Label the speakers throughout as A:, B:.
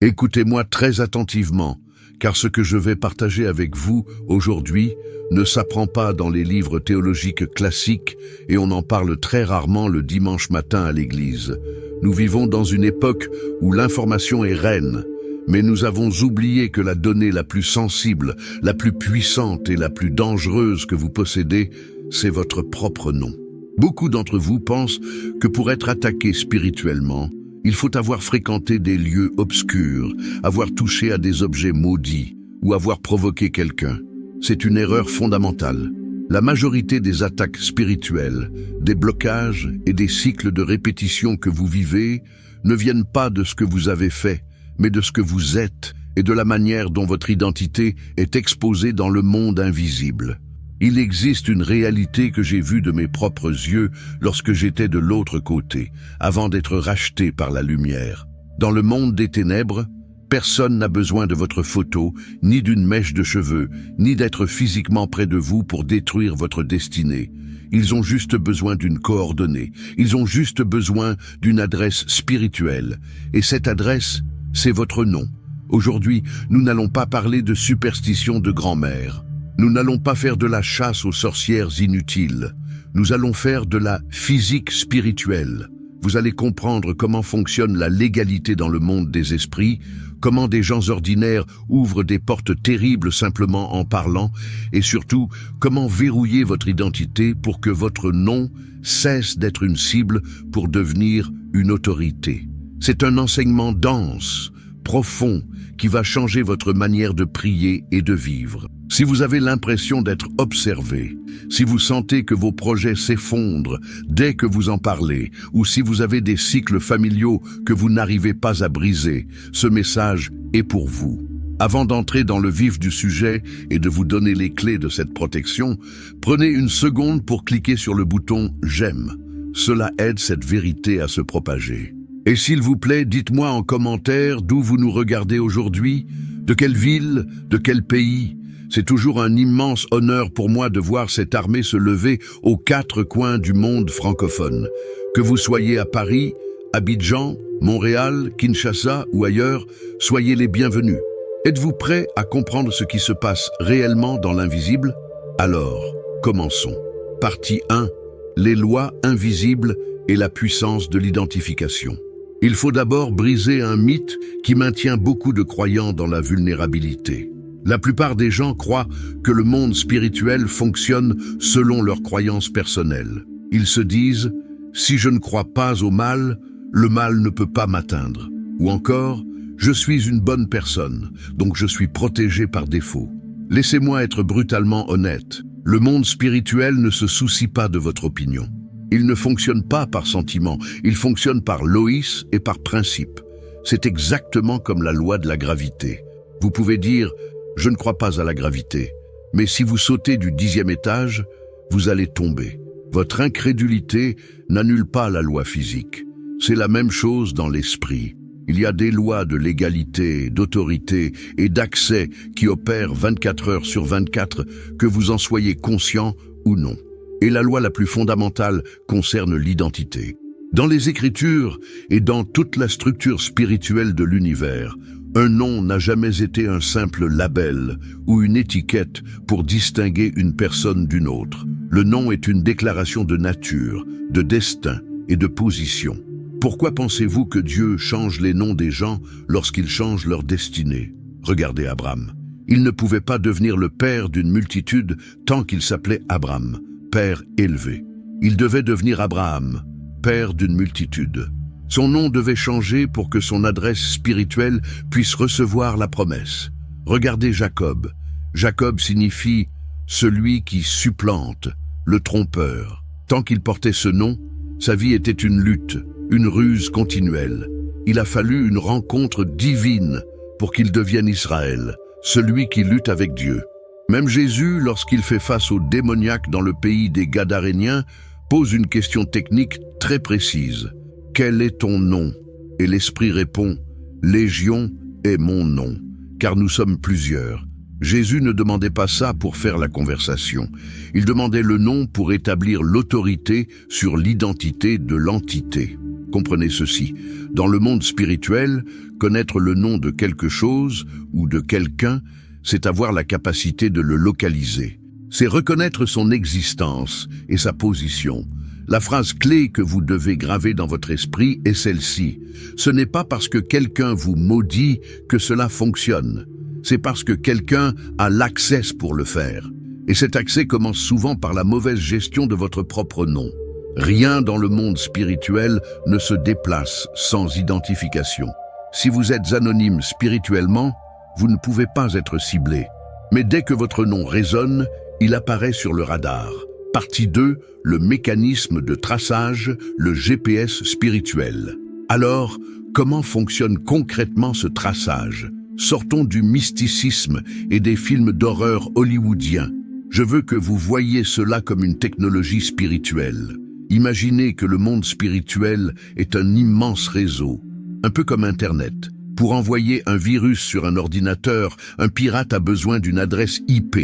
A: Écoutez-moi très attentivement, car ce que je vais partager avec vous aujourd'hui ne s'apprend pas dans les livres théologiques classiques et on en parle très rarement le dimanche matin à l'église. Nous vivons dans une époque où l'information est reine, mais nous avons oublié que la donnée la plus sensible, la plus puissante et la plus dangereuse que vous possédez, c'est votre propre nom. Beaucoup d'entre vous pensent que pour être attaqué spirituellement, il faut avoir fréquenté des lieux obscurs, avoir touché à des objets maudits ou avoir provoqué quelqu'un. C'est une erreur fondamentale. La majorité des attaques spirituelles, des blocages et des cycles de répétition que vous vivez ne viennent pas de ce que vous avez fait, mais de ce que vous êtes et de la manière dont votre identité est exposée dans le monde invisible. Il existe une réalité que j'ai vue de mes propres yeux lorsque j'étais de l'autre côté, avant d'être racheté par la lumière. Dans le monde des ténèbres, personne n'a besoin de votre photo, ni d'une mèche de cheveux, ni d'être physiquement près de vous pour détruire votre destinée. Ils ont juste besoin d'une coordonnée, ils ont juste besoin d'une adresse spirituelle. Et cette adresse, c'est votre nom. Aujourd'hui, nous n'allons pas parler de superstition de grand-mère. Nous n'allons pas faire de la chasse aux sorcières inutiles. Nous allons faire de la physique spirituelle. Vous allez comprendre comment fonctionne la légalité dans le monde des esprits, comment des gens ordinaires ouvrent des portes terribles simplement en parlant, et surtout, comment verrouiller votre identité pour que votre nom cesse d'être une cible pour devenir une autorité. C'est un enseignement dense, profond, qui va changer votre manière de prier et de vivre. Si vous avez l'impression d'être observé, si vous sentez que vos projets s'effondrent dès que vous en parlez, ou si vous avez des cycles familiaux que vous n'arrivez pas à briser, ce message est pour vous. Avant d'entrer dans le vif du sujet et de vous donner les clés de cette protection, prenez une seconde pour cliquer sur le bouton « J'aime ». Cela aide cette vérité à se propager. Et s'il vous plaît, dites-moi en commentaire d'où vous nous regardez aujourd'hui, de quelle ville, de quel pays. C'est toujours un immense honneur pour moi de voir cette armée se lever aux quatre coins du monde francophone. Que vous soyez à Paris, Abidjan, Montréal, Kinshasa ou ailleurs, soyez les bienvenus. Êtes-vous prêts à comprendre ce qui se passe réellement dans l'invisible? Alors, commençons. Partie 1. Les lois invisibles et la puissance de l'identification. Il faut d'abord briser un mythe qui maintient beaucoup de croyants dans la vulnérabilité. La plupart des gens croient que le monde spirituel fonctionne selon leurs croyances personnelles. Ils se disent « si je ne crois pas au mal, le mal ne peut pas m'atteindre ». Ou encore « je suis une bonne personne, donc je suis protégé par défaut ». Laissez-moi être brutalement honnête. Le monde spirituel ne se soucie pas de votre opinion. Il ne fonctionne pas par sentiment, il fonctionne par loïs et par principe. C'est exactement comme la loi de la gravité. Vous pouvez dire « je ne crois pas à la gravité », mais si vous sautez du 10e étage, vous allez tomber. Votre incrédulité n'annule pas la loi physique. C'est la même chose dans l'esprit. Il y a des lois de légalité, d'autorité et d'accès qui opèrent 24 heures sur 24, que vous en soyez conscient ou non. Et la loi la plus fondamentale concerne l'identité. Dans les Écritures et dans toute la structure spirituelle de l'univers, un nom n'a jamais été un simple label ou une étiquette pour distinguer une personne d'une autre. Le nom est une déclaration de nature, de destin et de position. Pourquoi pensez-vous que Dieu change les noms des gens lorsqu'il change leur destinée? Regardez Abraham. Il ne pouvait pas devenir le père d'une multitude tant qu'il s'appelait Abraham, père élevé. Il devait devenir Abraham, père d'une multitude. Son nom devait changer pour que son adresse spirituelle puisse recevoir la promesse. Regardez Jacob. Jacob signifie « celui qui supplante », le trompeur. Tant qu'il portait ce nom, sa vie était une lutte, une ruse continuelle. Il a fallu une rencontre divine pour qu'il devienne Israël, celui qui lutte avec Dieu. Même Jésus, lorsqu'il fait face aux démoniaques dans le pays des Gadaréniens, pose une question technique très précise. « Quel est ton nom ?» Et l'Esprit répond « Légion est mon nom, car nous sommes plusieurs. » Jésus ne demandait pas ça pour faire la conversation. Il demandait le nom pour établir l'autorité sur l'identité de l'entité. Comprenez ceci. Dans le monde spirituel, connaître le nom de quelque chose ou de quelqu'un, c'est avoir la capacité de le localiser. C'est reconnaître son existence et sa position. La phrase clé que vous devez graver dans votre esprit est celle-ci. Ce n'est pas parce que quelqu'un vous maudit que cela fonctionne. C'est parce que quelqu'un a l'accès pour le faire. Et cet accès commence souvent par la mauvaise gestion de votre propre nom. Rien dans le monde spirituel ne se déplace sans identification. Si vous êtes anonyme spirituellement, vous ne pouvez pas être ciblé. Mais dès que votre nom résonne, il apparaît sur le radar. Partie 2, le mécanisme de traçage, le GPS spirituel. Alors, comment fonctionne concrètement ce traçage? Sortons du mysticisme et des films d'horreur hollywoodiens. Je veux que vous voyiez cela comme une technologie spirituelle. Imaginez que le monde spirituel est un immense réseau, un peu comme Internet. Pour envoyer un virus sur un ordinateur, un pirate a besoin d'une adresse IP.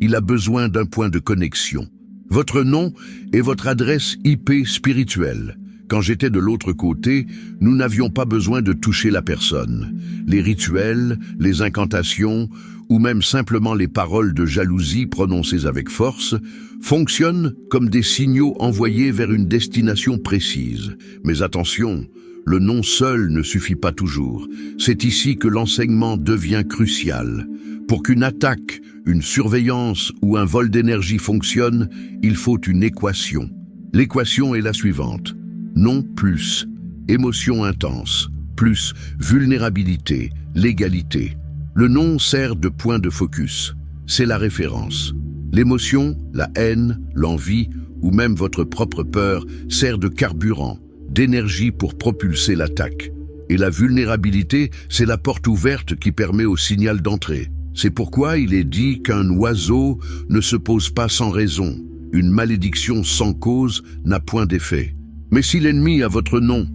A: Il a besoin d'un point de connexion. Votre nom est votre adresse IP spirituelle. Quand j'étais de l'autre côté, nous n'avions pas besoin de toucher la personne. Les rituels, les incantations, ou même simplement les paroles de jalousie prononcées avec force, fonctionnent comme des signaux envoyés vers une destination précise. Mais attention, le nom seul ne suffit pas toujours. C'est ici que l'enseignement devient crucial. Pour qu'une attaque, une surveillance ou un vol d'énergie fonctionne, il faut une équation. L'équation est la suivante. Nom plus émotion intense, plus vulnérabilité, légalité. Le nom sert de point de focus. C'est la référence. L'émotion, la haine, l'envie ou même votre propre peur sert de carburant, d'énergie pour propulser l'attaque. Et la vulnérabilité, c'est la porte ouverte qui permet au signal d'entrer. C'est pourquoi il est dit qu'un oiseau ne se pose pas sans raison. Une malédiction sans cause n'a point d'effet. Mais si l'ennemi a votre nom,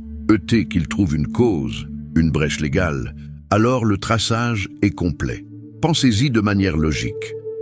A: qu'il trouve une cause, une brèche légale, alors le traçage est complet. Pensez-y de manière logique.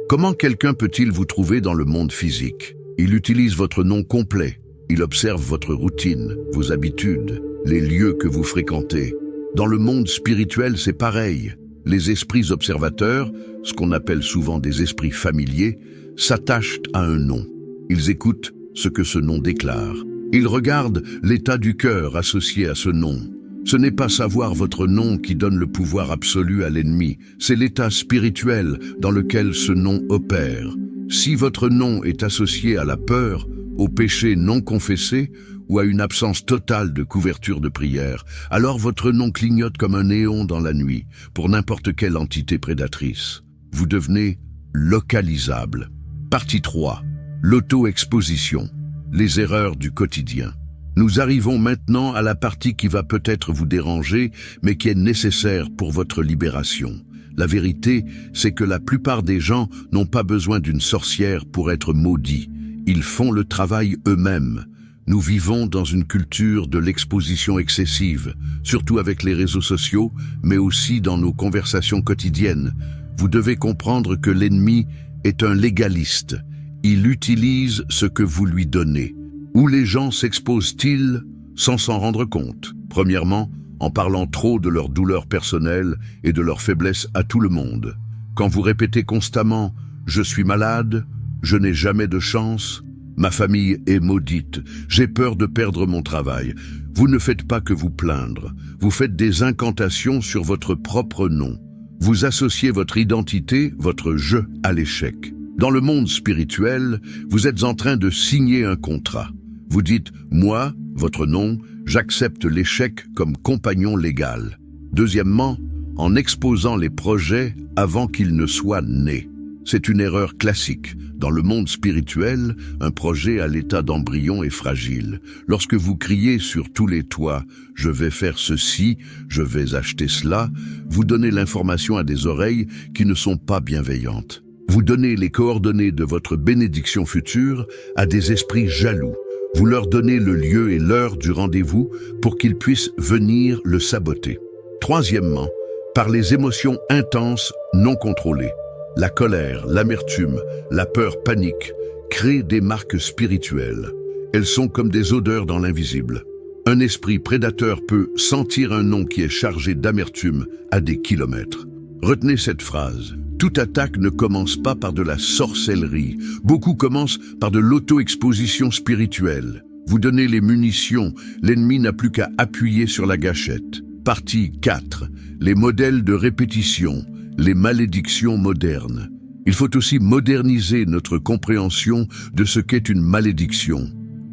A: Comment quelqu'un peut-il vous trouver dans le monde physique? Il utilise votre nom complet. Il observe votre routine, vos habitudes, les lieux que vous fréquentez. Dans le monde spirituel, c'est pareil. Les esprits observateurs, ce qu'on appelle souvent des esprits familiers, s'attachent à un nom. Ils écoutent ce que ce nom déclare. Ils regardent l'état du cœur associé à ce nom. Ce n'est pas savoir votre nom qui donne le pouvoir absolu à l'ennemi, c'est l'état spirituel dans lequel ce nom opère. Si votre nom est associé à la peur, au péché non confessé ou à une absence totale de couverture de prière, alors votre nom clignote comme un néon dans la nuit pour n'importe quelle entité prédatrice. Vous devenez localisable. Partie 3. L'auto-exposition. Les erreurs du quotidien. Nous arrivons maintenant à la partie qui va peut-être vous déranger, mais qui est nécessaire pour votre libération. La vérité, c'est que la plupart des gens n'ont pas besoin d'une sorcière pour être maudits. Ils font le travail eux-mêmes. Nous vivons dans une culture de l'exposition excessive, surtout avec les réseaux sociaux, mais aussi dans nos conversations quotidiennes. Vous devez comprendre que l'ennemi est un légaliste. Il utilise ce que vous lui donnez. Où les gens s'exposent-ils sans s'en rendre compte? Premièrement, en parlant trop de leurs douleurs personnelles et de leurs faiblesses à tout le monde. Quand vous répétez constamment « je suis malade »,« je n'ai jamais de chance »,« ma famille est maudite »,« j'ai peur de perdre mon travail », vous ne faites pas que vous plaindre. Vous faites des incantations sur votre propre nom. Vous associez votre identité, votre « je » à l'échec. Dans le monde spirituel, vous êtes en train de signer un contrat. Vous dites « moi », votre nom, j'accepte l'échec comme compagnon légal. Deuxièmement, en exposant les projets avant qu'ils ne soient nés. C'est une erreur classique. Dans le monde spirituel, un projet à l'état d'embryon est fragile. Lorsque vous criez sur tous les toits « je vais faire ceci, je vais acheter cela », vous donnez l'information à des oreilles qui ne sont pas bienveillantes. Vous donnez les coordonnées de votre bénédiction future à des esprits jaloux. Vous leur donnez le lieu et l'heure du rendez-vous pour qu'ils puissent venir le saboter. Troisièmement, par les émotions intenses non contrôlées. La colère, l'amertume, la peur panique créent des marques spirituelles. Elles sont comme des odeurs dans l'invisible. Un esprit prédateur peut sentir un nom qui est chargé d'amertume à des kilomètres. Retenez cette phrase. Toute attaque ne commence pas par de la sorcellerie. Beaucoup commencent par de l'auto-exposition spirituelle. Vous donnez les munitions, l'ennemi n'a plus qu'à appuyer sur la gâchette. Partie 4. Les modèles de répétition, les malédictions modernes. Il faut aussi moderniser notre compréhension de ce qu'est une malédiction.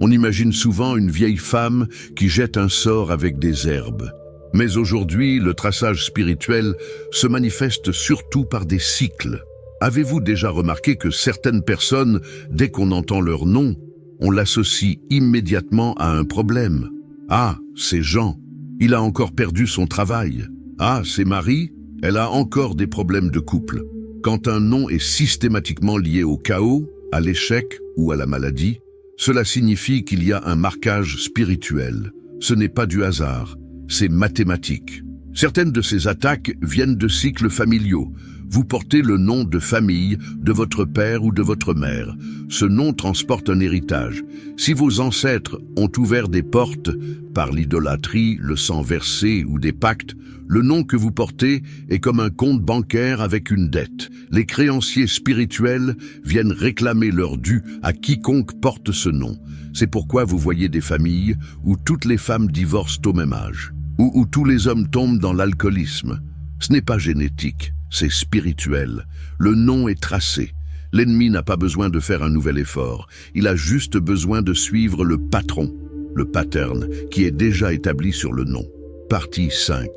A: On imagine souvent une vieille femme qui jette un sort avec des herbes. Mais aujourd'hui, le traçage spirituel se manifeste surtout par des cycles. Avez-vous déjà remarqué que certaines personnes, dès qu'on entend leur nom, on l'associe immédiatement à un problème? Ah, c'est Jean, il a encore perdu son travail. Ah, c'est Marie, elle a encore des problèmes de couple. Quand un nom est systématiquement lié au chaos, à l'échec ou à la maladie, cela signifie qu'il y a un marquage spirituel. Ce n'est pas du hasard, c'est mathématique. Certaines de ces attaques viennent de cycles familiaux. Vous portez le nom de famille de votre père ou de votre mère. Ce nom transporte un héritage. Si vos ancêtres ont ouvert des portes par l'idolâtrie, le sang versé ou des pactes, le nom que vous portez est comme un compte bancaire avec une dette. Les créanciers spirituels viennent réclamer leur dû à quiconque porte ce nom. C'est pourquoi vous voyez des familles où toutes les femmes divorcent au même âge, ou où tous les hommes tombent dans l'alcoolisme. Ce n'est pas génétique, c'est spirituel. Le nom est tracé. L'ennemi n'a pas besoin de faire un nouvel effort. Il a juste besoin de suivre le patron, le pattern, qui est déjà établi sur le nom. Partie 5.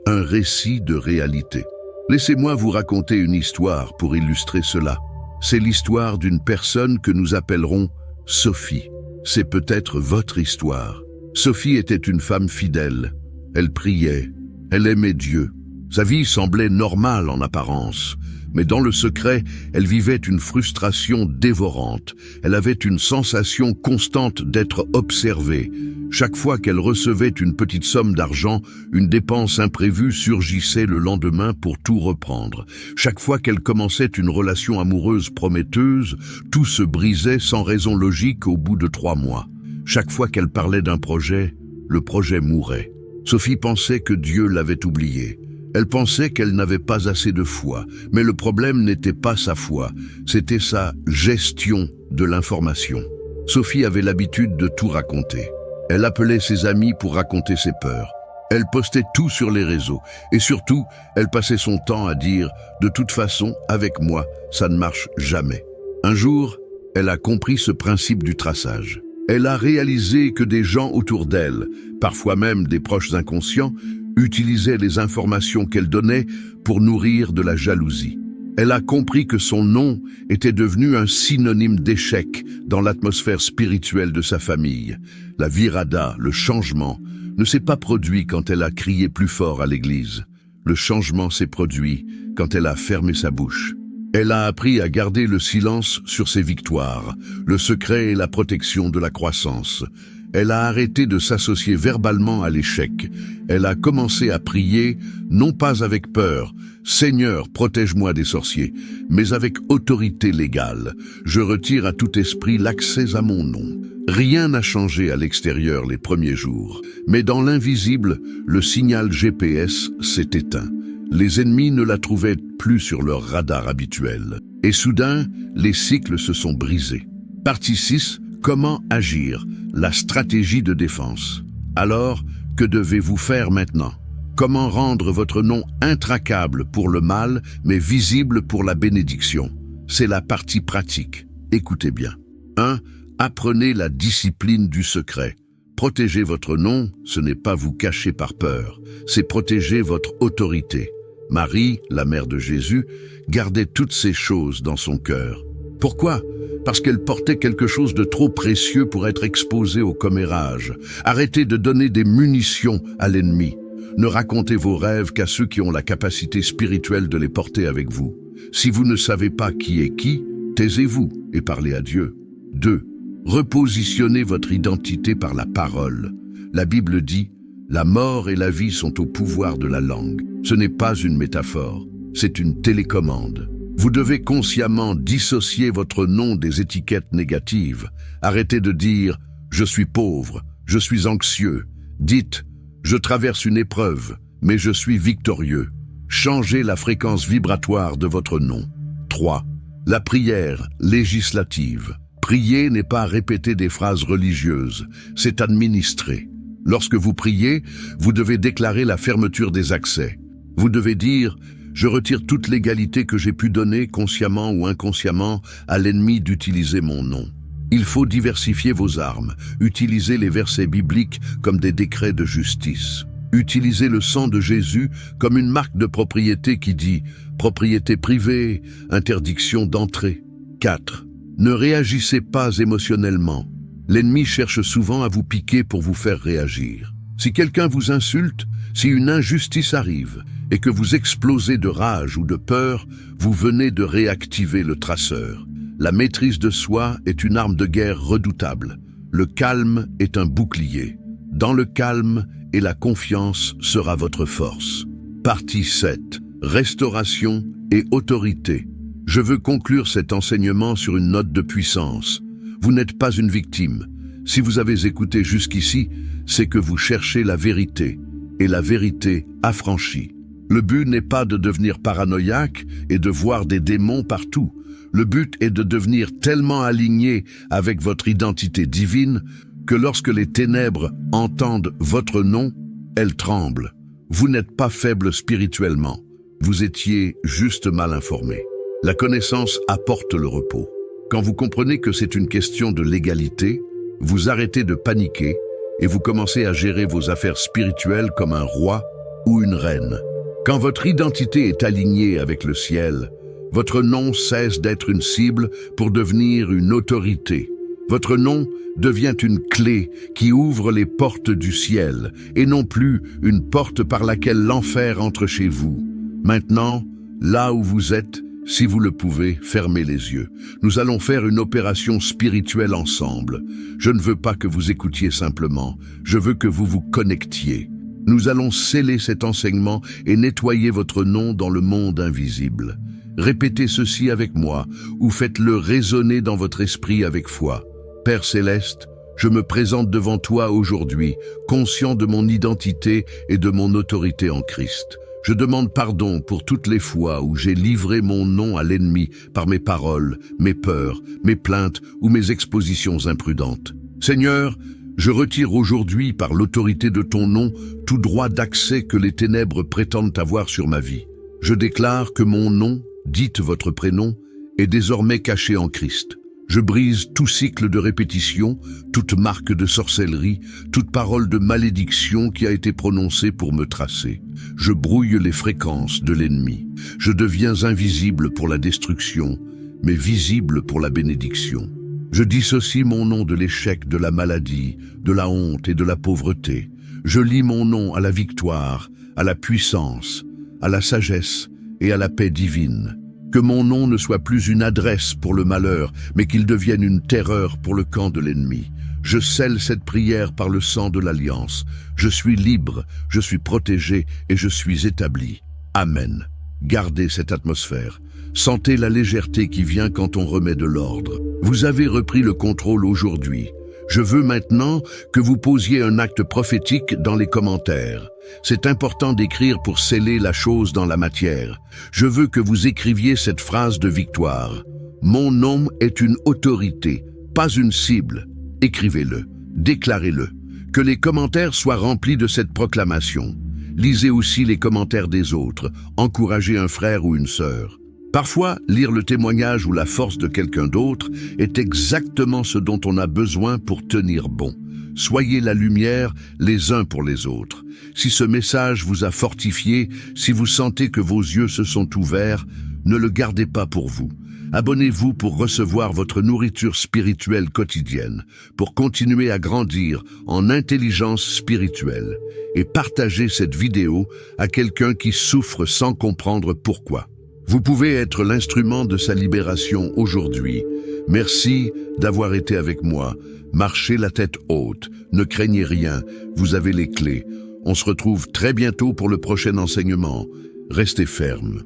A: Un récit de réalité. Laissez-moi vous raconter une histoire pour illustrer cela. C'est l'histoire d'une personne que nous appellerons Sophie. C'est peut-être votre histoire. Sophie était une femme fidèle. Elle priait, elle aimait Dieu. Sa vie semblait normale en apparence, mais dans le secret, elle vivait une frustration dévorante. Elle avait une sensation constante d'être observée. Chaque fois qu'elle recevait une petite somme d'argent, une dépense imprévue surgissait le lendemain pour tout reprendre. Chaque fois qu'elle commençait une relation amoureuse prometteuse, tout se brisait sans raison logique au bout de 3 mois. Chaque fois qu'elle parlait d'un projet, le projet mourait. Sophie pensait que Dieu l'avait oubliée. Elle pensait qu'elle n'avait pas assez de foi, mais le problème n'était pas sa foi, c'était sa gestion de l'information. Sophie avait l'habitude de tout raconter. Elle appelait ses amis pour raconter ses peurs. Elle postait tout sur les réseaux, et surtout, elle passait son temps à dire « De toute façon, avec moi, ça ne marche jamais ». Un jour, elle a compris ce principe du traçage. Elle a réalisé que des gens autour d'elle, parfois même des proches inconscients, utilisaient les informations qu'elle donnait pour nourrir de la jalousie. Elle a compris que son nom était devenu un synonyme d'échec dans l'atmosphère spirituelle de sa famille. La virada, le changement, ne s'est pas produit quand elle a crié plus fort à l'église. Le changement s'est produit quand elle a fermé sa bouche. Elle a appris à garder le silence sur ses victoires, le secret et la protection de la croissance. Elle a arrêté de s'associer verbalement à l'échec. Elle a commencé à prier, non pas avec peur, « Seigneur, protège-moi des sorciers », mais avec autorité légale. Je retire à tout esprit l'accès à mon nom. Rien n'a changé à l'extérieur les premiers jours, mais dans l'invisible, le signal GPS s'est éteint. Les ennemis ne la trouvaient plus sur leur radar habituel. Et soudain, les cycles se sont brisés. Partie 6. Comment agir? La stratégie de défense. Alors, que devez-vous faire maintenant? Comment rendre votre nom intraquable pour le mal, mais visible pour la bénédiction? C'est la partie pratique. Écoutez bien. 1. Apprenez la discipline du secret. Protéger votre nom, ce n'est pas vous cacher par peur, c'est protéger votre autorité. Marie, la mère de Jésus, gardait toutes ces choses dans son cœur. Pourquoi? Parce qu'elle portait quelque chose de trop précieux pour être exposée au commérage. Arrêtez de donner des munitions à l'ennemi. Ne racontez vos rêves qu'à ceux qui ont la capacité spirituelle de les porter avec vous. Si vous ne savez pas qui est qui, taisez-vous et parlez à Dieu. 2. Repositionnez votre identité par la parole. La Bible dit « La mort et la vie sont au pouvoir de la langue ». Ce n'est pas une métaphore, c'est une télécommande. Vous devez consciemment dissocier votre nom des étiquettes négatives. Arrêtez de dire « je suis pauvre »,« je suis anxieux ». Dites, je traverse une épreuve, mais je suis victorieux. Changez la fréquence vibratoire de votre nom. 3. La prière législative. Prier n'est pas répéter des phrases religieuses, c'est administrer. Lorsque vous priez, vous devez déclarer la fermeture des accès. Vous devez dire « Je retire toute légalité que j'ai pu donner, consciemment ou inconsciemment, à l'ennemi d'utiliser mon nom ». Il faut diversifier vos armes, utiliser les versets bibliques comme des décrets de justice. Utilisez le sang de Jésus comme une marque de propriété qui dit « propriété privée, interdiction d'entrée ». 4. Ne réagissez pas émotionnellement. L'ennemi cherche souvent à vous piquer pour vous faire réagir. Si quelqu'un vous insulte, si une injustice arrive et que vous explosez de rage ou de peur, vous venez de réactiver le traceur. La maîtrise de soi est une arme de guerre redoutable. Le calme est un bouclier. Dans le calme, et la confiance sera votre force. Partie 7. Restauration et autorité. Je veux conclure cet enseignement sur une note de puissance. Vous n'êtes pas une victime. Si vous avez écouté jusqu'ici, c'est que vous cherchez la vérité, et la vérité affranchit. Le but n'est pas de devenir paranoïaque et de voir des démons partout. Le but est de devenir tellement aligné avec votre identité divine que lorsque les ténèbres entendent votre nom, elles tremblent. Vous n'êtes pas faible spirituellement. Vous étiez juste mal informé. La connaissance apporte le repos. Quand vous comprenez que c'est une question de légalité, vous arrêtez de paniquer et vous commencez à gérer vos affaires spirituelles comme un roi ou une reine. Quand votre identité est alignée avec le ciel, votre nom cesse d'être une cible pour devenir une autorité. Votre nom devient une clé qui ouvre les portes du ciel et non plus une porte par laquelle l'enfer entre chez vous. Maintenant, là où vous êtes, si vous le pouvez, fermez les yeux. Nous allons faire une opération spirituelle ensemble. Je ne veux pas que vous écoutiez simplement, je veux que vous vous connectiez. Nous allons sceller cet enseignement et nettoyer votre nom dans le monde invisible. Répétez ceci avec moi, ou faites-le résonner dans votre esprit avec foi. Père Céleste, je me présente devant toi aujourd'hui, conscient de mon identité et de mon autorité en Christ. Je demande pardon pour toutes les fois où j'ai livré mon nom à l'ennemi par mes paroles, mes peurs, mes plaintes ou mes expositions imprudentes. Seigneur, je retire aujourd'hui par l'autorité de ton nom tout droit d'accès que les ténèbres prétendent avoir sur ma vie. Je déclare que mon nom, dites votre prénom, est désormais caché en Christ. Je brise tout cycle de répétition, toute marque de sorcellerie, toute parole de malédiction qui a été prononcée pour me tracer. Je brouille les fréquences de l'ennemi. Je deviens invisible pour la destruction, mais visible pour la bénédiction. Je dissocie mon nom de l'échec, de la maladie, de la honte et de la pauvreté. Je lie mon nom à la victoire, à la puissance, à la sagesse et à la paix divine. Que mon nom ne soit plus une adresse pour le malheur, mais qu'il devienne une terreur pour le camp de l'ennemi. Je scelle cette prière par le sang de l'Alliance. Je suis libre, je suis protégé et je suis établi. Amen. Gardez cette atmosphère. Sentez la légèreté qui vient quand on remet de l'ordre. Vous avez repris le contrôle aujourd'hui. Je veux maintenant que vous posiez un acte prophétique dans les commentaires. C'est important d'écrire pour sceller la chose dans la matière. Je veux que vous écriviez cette phrase de victoire. Mon nom est une autorité, pas une cible. Écrivez-le, déclarez-le. Que les commentaires soient remplis de cette proclamation. Lisez aussi les commentaires des autres. Encouragez un frère ou une sœur. Parfois, lire le témoignage ou la force de quelqu'un d'autre est exactement ce dont on a besoin pour tenir bon. Soyez la lumière les uns pour les autres. Si ce message vous a fortifié, si vous sentez que vos yeux se sont ouverts, ne le gardez pas pour vous. Abonnez-vous pour recevoir votre nourriture spirituelle quotidienne, pour continuer à grandir en intelligence spirituelle. Et partagez cette vidéo à quelqu'un qui souffre sans comprendre pourquoi. Vous pouvez être l'instrument de sa libération aujourd'hui. Merci d'avoir été avec moi. Marchez la tête haute, ne craignez rien, vous avez les clés. On se retrouve très bientôt pour le prochain enseignement. Restez ferme.